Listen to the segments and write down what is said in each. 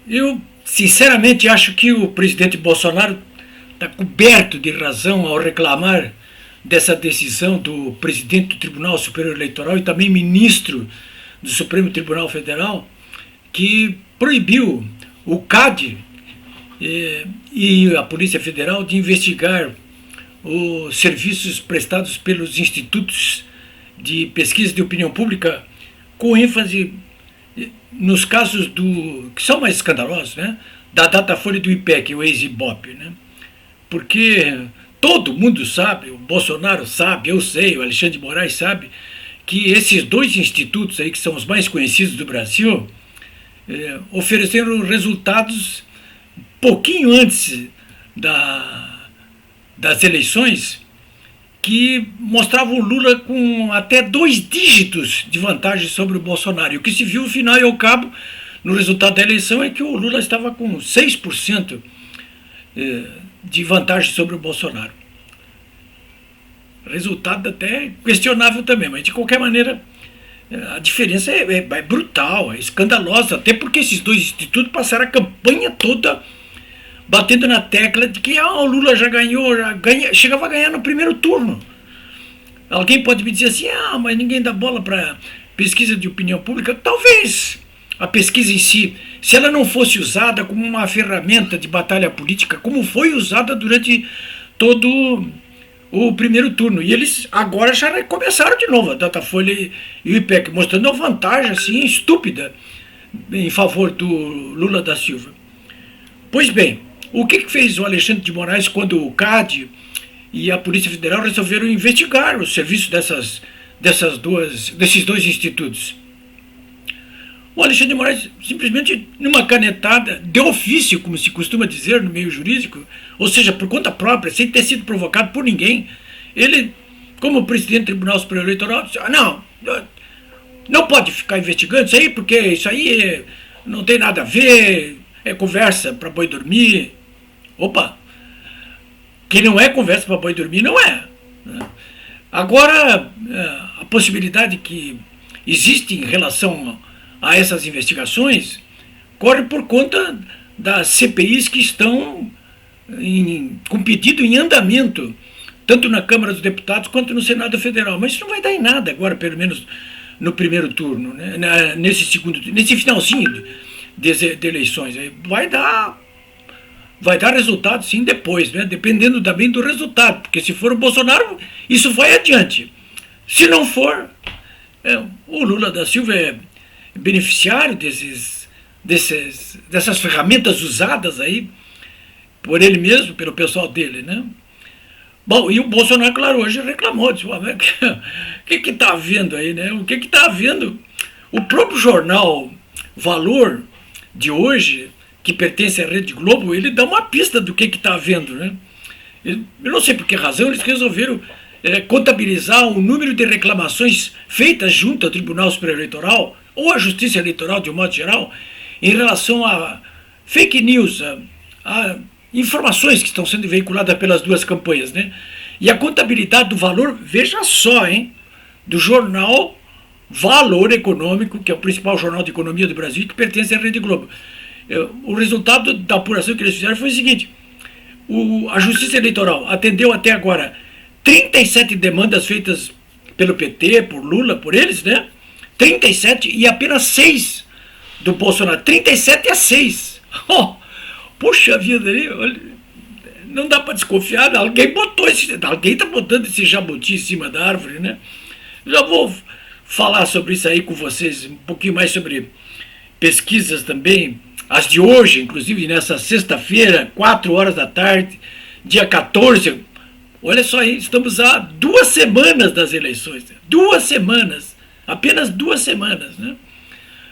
Eu, sinceramente, acho que o presidente Bolsonaro está coberto de razão ao reclamar dessa decisão do presidente do Tribunal Superior Eleitoral e também ministro do Supremo Tribunal Federal, que proibiu o CAD e a Polícia Federal de investigar os serviços prestados pelos institutos de pesquisa de opinião pública, com ênfase nos casos que são mais escandalosos, né? Da Datafolha e do IPEC, o ex-IBOP, né? Porque todo mundo sabe, o Bolsonaro sabe, eu sei, o Alexandre de Moraes sabe, que esses dois institutos aí, que são os mais conhecidos do Brasil, ofereceram resultados pouquinho antes das eleições, que mostravam o Lula com até 2 dígitos de vantagem sobre o Bolsonaro. E o que se viu, ao final e ao cabo, no resultado da eleição, é que o Lula estava com 6% de vantagem sobre o Bolsonaro. Resultado até questionável também, mas de qualquer maneira a diferença é brutal, é escandalosa, até porque esses dois institutos passaram a campanha toda batendo na tecla de que o Lula já ganhou, chegava a ganhar no primeiro turno. Alguém pode me dizer assim, mas ninguém dá bola para pesquisa de opinião pública. Talvez a pesquisa em si, se ela não fosse usada como uma ferramenta de batalha política, como foi usada durante todo o primeiro turno. E eles agora já começaram de novo, a Datafolha e o IPEC, mostrando uma vantagem assim, estúpida em favor do Lula da Silva. Pois bem, o que fez o Alexandre de Moraes quando o CAD e a Polícia Federal resolveram investigar o serviço desses dois institutos? O Alexandre de Moraes, simplesmente, numa canetada, de ofício, como se costuma dizer no meio jurídico, ou seja, por conta própria, sem ter sido provocado por ninguém, ele, como presidente do Tribunal Superior Eleitoral, disse, não pode ficar investigando isso aí, porque isso aí não tem nada a ver, é conversa para boi dormir. Opa, que não é conversa para boi dormir, não é. Agora, a possibilidade que existe em relação a essas investigações corre por conta das CPIs que estão com pedido em andamento, tanto na Câmara dos Deputados quanto no Senado Federal. Mas isso não vai dar em nada agora, pelo menos no primeiro turno, né? Nesse finalzinho de eleições. Vai dar resultado sim depois, né? Dependendo também do resultado, porque se for o Bolsonaro, isso vai adiante. Se não for, o Lula da Silva é beneficiário dessas ferramentas usadas aí por ele mesmo, pelo pessoal dele, né? Bom, e o Bolsonaro, claro, hoje reclamou, disse, o que está havendo aí, né? O que está havendo? O próprio jornal Valor de hoje, que pertence à Rede Globo, ele dá uma pista do que está havendo, né? Eu não sei por que razão eles resolveram contabilizar o número de reclamações feitas junto ao Tribunal Superior Eleitoral ou à Justiça Eleitoral de um modo geral em relação a fake news, a informações que estão sendo veiculadas pelas duas campanhas, né? E a contabilidade do valor, veja só, hein, do jornal Valor Econômico, que é o principal jornal de economia do Brasil, que pertence à Rede Globo. O resultado da apuração que eles fizeram foi o seguinte: a Justiça Eleitoral atendeu até agora 37 demandas feitas pelo PT, por Lula, por eles, né? 37 e apenas 6 do Bolsonaro. 37-6. Puxa vida, não dá para desconfiar. Alguém está botando esse jabuti em cima da árvore, né? Já vou falar sobre isso aí com vocês, um pouquinho mais sobre pesquisas também, as de hoje, inclusive nessa sexta-feira, 4 horas da tarde, dia 14. Olha só aí, estamos há 2 semanas das eleições. 2 semanas, apenas 2 semanas, né?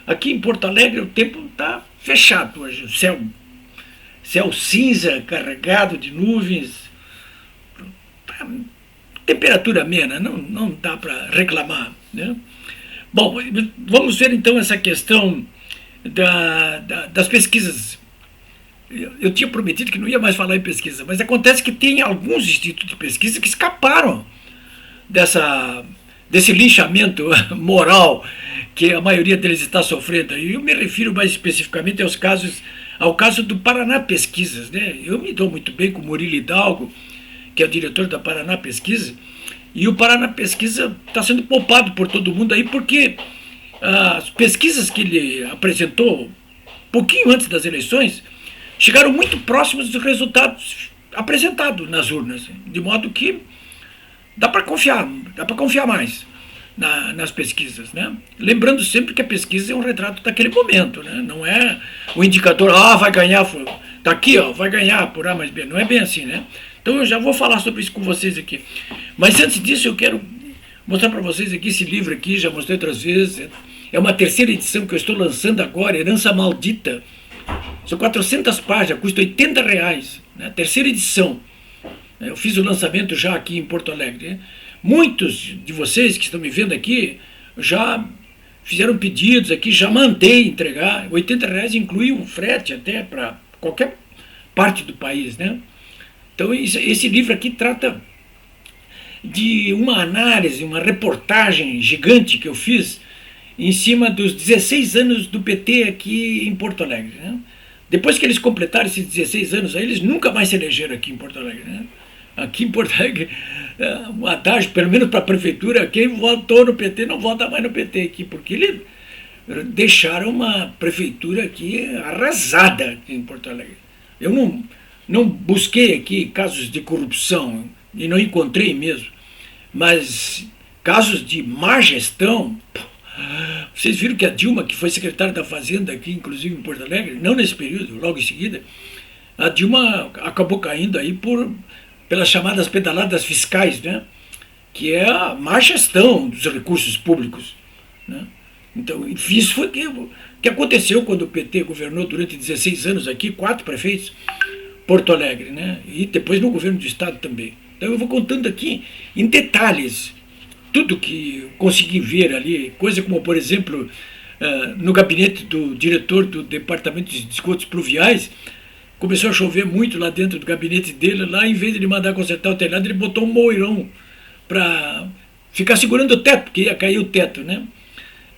Aqui em Porto Alegre o tempo está fechado hoje, o céu cinza, carregado de nuvens, temperatura amena, não dá para reclamar, né? Bom, vamos ver então essa questão das pesquisas. Eu tinha prometido que não ia mais falar em pesquisa, mas acontece que tem alguns institutos de pesquisa que escaparam desse linchamento moral que a maioria deles está sofrendo. E eu me refiro mais especificamente ao caso do Paraná Pesquisas, né? Eu me dou muito bem com o Murilo Hidalgo, que é o diretor da Paraná Pesquisa, e o Paraná Pesquisa está sendo poupado por todo mundo aí, porque as pesquisas que ele apresentou, pouquinho antes das eleições, chegaram muito próximos dos resultados apresentados nas urnas, de modo que dá para confiar mais nas pesquisas, né? Lembrando sempre que a pesquisa é um retrato daquele momento, né? Não é o indicador, vai ganhar, tá aqui, vai ganhar por A mais B, não é bem assim, né? Então eu já vou falar sobre isso com vocês aqui. Mas antes disso eu quero mostrar para vocês aqui esse livro aqui, já mostrei outras vezes, é uma terceira edição que eu estou lançando agora, Herança Maldita. São 400 páginas, custa R$80, né? Terceira edição. Eu fiz o lançamento já aqui em Porto Alegre, né? Muitos de vocês que estão me vendo aqui já fizeram pedidos aqui, já mandei entregar. R$80 inclui um frete até para qualquer parte do país, né? Então esse livro aqui trata de uma análise, uma reportagem gigante que eu fiz em cima dos 16 anos do PT aqui em Porto Alegre, né? Depois que eles completaram esses 16 anos, aí eles nunca mais se elegeram aqui em Porto Alegre, né? Aqui em Porto Alegre, um adágio, pelo menos para a prefeitura, quem votou no PT não vota mais no PT aqui, porque eles deixaram uma prefeitura aqui arrasada aqui em Porto Alegre. Eu não busquei aqui casos de corrupção, e não encontrei mesmo, mas casos de má gestão. Vocês viram que a Dilma, que foi secretária da Fazenda aqui, inclusive em Porto Alegre, não nesse período, logo em seguida, a Dilma acabou caindo aí pelas chamadas pedaladas fiscais, né? Que é a má gestão dos recursos públicos, né? Então, isso foi o que aconteceu quando o PT governou durante 16 anos aqui, 4 prefeitos, Porto Alegre, né? E depois no governo do estado também. Então eu vou contando aqui em detalhes tudo que consegui ver ali, coisa como, por exemplo, no gabinete do diretor do Departamento de Esgotos Pluviais, começou a chover muito lá dentro do gabinete dele, lá em vez de ele mandar consertar o telhado, ele botou um moirão para ficar segurando o teto, porque ia cair o teto, né?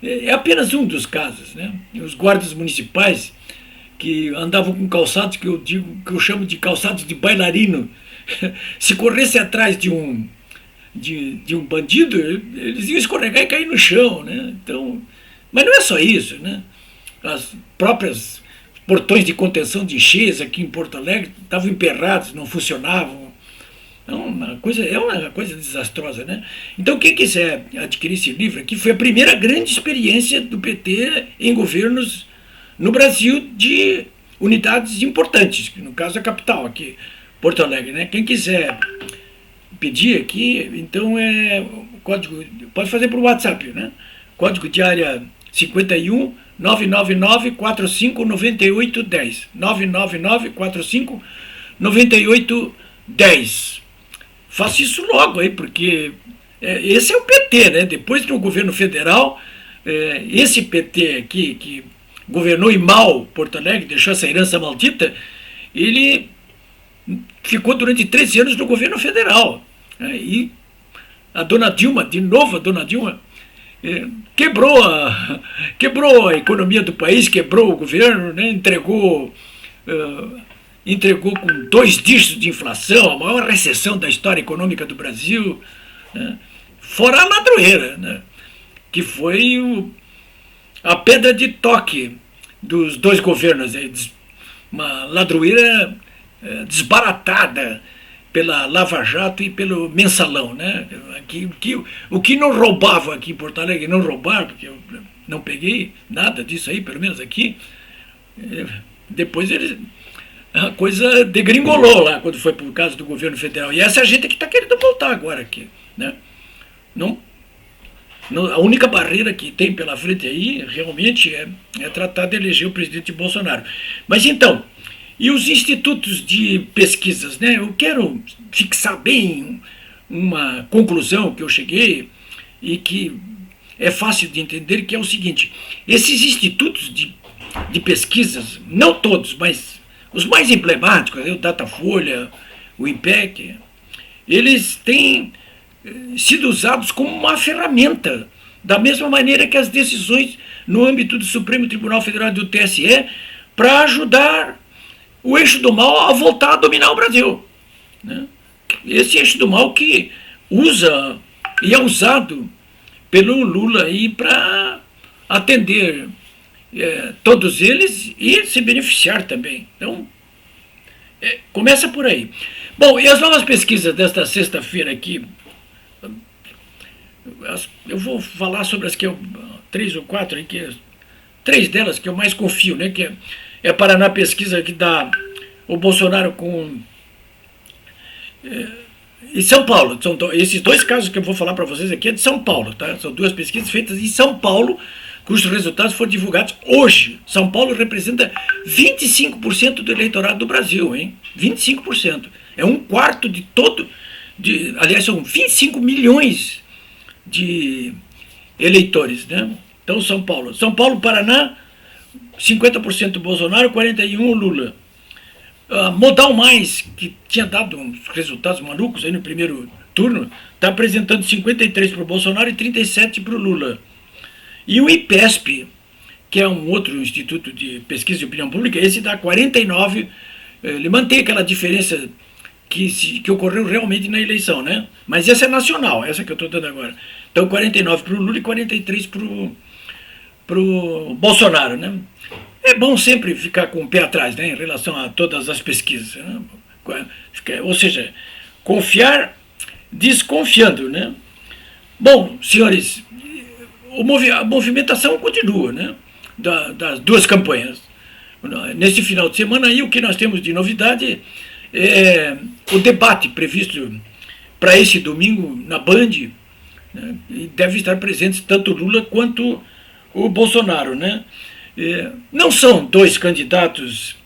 É apenas um dos casos, né? Os guardas municipais que andavam com calçados que eu chamo de calçados de bailarino, se corresse atrás de um bandido, eles iam escorregar e cair no chão, né? Então, mas não é só isso, né? As próprias portões de contenção de encheias aqui em Porto Alegre estavam emperrados, não funcionavam. É uma coisa desastrosa, né? Então, quem quiser adquirir esse livro aqui, foi a primeira grande experiência do PT em governos no Brasil de unidades importantes, no caso a capital aqui, Porto Alegre, né? Quem quiser pedir aqui, então o código, pode fazer por WhatsApp, né? Código de área 51 999 45 98 10 999 45 98 10. Faça isso logo aí, porque esse é o PT, né? Depois do governo federal, esse PT aqui, que governou e mal Porto Alegre, deixou essa herança maldita, ele ficou durante 13 anos no governo federal. E a dona Dilma, de novo a dona Dilma, quebrou a economia do país, quebrou o governo, né? Entregou com 2 dígitos de inflação, a maior recessão da história econômica do Brasil, né? Fora a ladroeira, né? Que foi a pedra de toque dos 2 governos, uma ladroeira desbaratada pela Lava Jato e pelo Mensalão, né? O que não roubava aqui em Porto Alegre, não roubaram, porque eu não peguei nada disso aí, pelo menos aqui. Depois a coisa degringolou lá, quando foi por causa do governo federal. E essa gente que está querendo voltar agora aqui, né? A única barreira que tem pela frente aí, realmente, é tratar de eleger o presidente Bolsonaro. Mas então, e os institutos de pesquisas, né? Eu quero fixar bem uma conclusão que eu cheguei e que é fácil de entender, que é o seguinte: esses institutos de pesquisas, não todos, mas os mais emblemáticos, o Datafolha, o IPEC, eles têm sido usados como uma ferramenta, da mesma maneira que as decisões no âmbito do Supremo Tribunal Federal e do TSE, para ajudar o eixo do mal a voltar a dominar o Brasil. Né? Esse eixo do mal que usa e é usado pelo Lula para atender todos eles e se beneficiar também. Então, começa por aí. Bom, e as novas pesquisas desta sexta-feira aqui, eu vou falar sobre as que eu, 3 ou 4, aqui, 3 delas que eu mais confio, né? Que é a Paraná Pesquisa, que dá o Bolsonaro com... E São Paulo, esses 2 casos que eu vou falar para vocês aqui é de São Paulo, tá? São 2 pesquisas feitas em São Paulo, cujos resultados foram divulgados hoje. São Paulo representa 25% do eleitorado do Brasil, hein? 25%. É 1/4 de todo... aliás, são 25 milhões de eleitores, né? Então, São Paulo, Paraná, 50% Bolsonaro, 41% Lula. Modal Mais, que tinha dado uns resultados malucos aí no primeiro turno, está apresentando 53% para o Bolsonaro e 37% para o Lula. E o IPESP, que é um outro instituto de pesquisa de opinião pública, esse dá 49%, ele mantém aquela diferença que ocorreu realmente na eleição, né? Mas essa é nacional, essa que eu estou dando agora. Então, 49% para o Lula e 43% para o Bolsonaro, né? É bom sempre ficar com o pé atrás, né, em relação a todas as pesquisas, né? Ou seja, confiar desconfiando, né? Bom, senhores, a movimentação continua, né, das 2 campanhas. Nesse final de semana aí, o que nós temos de novidade é o debate previsto para esse domingo na Band, né, e deve estar presentes tanto o Lula quanto o Bolsonaro, né? Não são 2 candidatos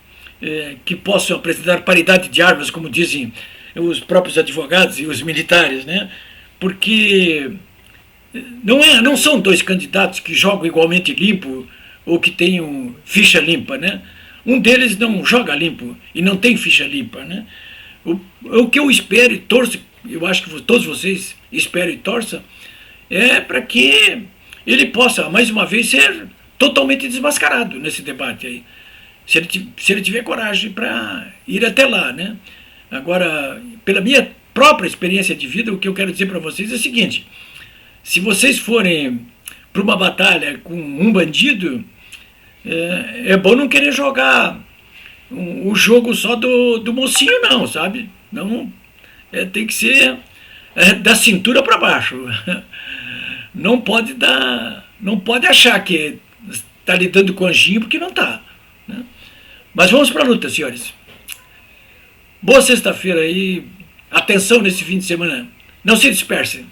que possam apresentar paridade de armas, como dizem os próprios advogados e os militares, né? Porque não são 2 candidatos que jogam igualmente limpo ou que tenham ficha limpa, né? Um deles não joga limpo e não tem ficha limpa, né? O que eu espero e torço, eu acho que todos vocês esperam e torçam, é para que ele possa, mais uma vez, ser totalmente desmascarado nesse debate aí. Se ele tiver coragem para ir até lá, né? Agora, pela minha própria experiência de vida, o que eu quero dizer para vocês é o seguinte: se vocês forem para uma batalha com um bandido, é bom não querer jogar o jogo só do mocinho, não, sabe? Não, tem que ser da cintura para baixo. Não pode achar que está lidando com anjinho, porque não está, né? Mas vamos para a luta, senhores. Boa sexta-feira aí. Atenção nesse fim de semana. Não se dispersem.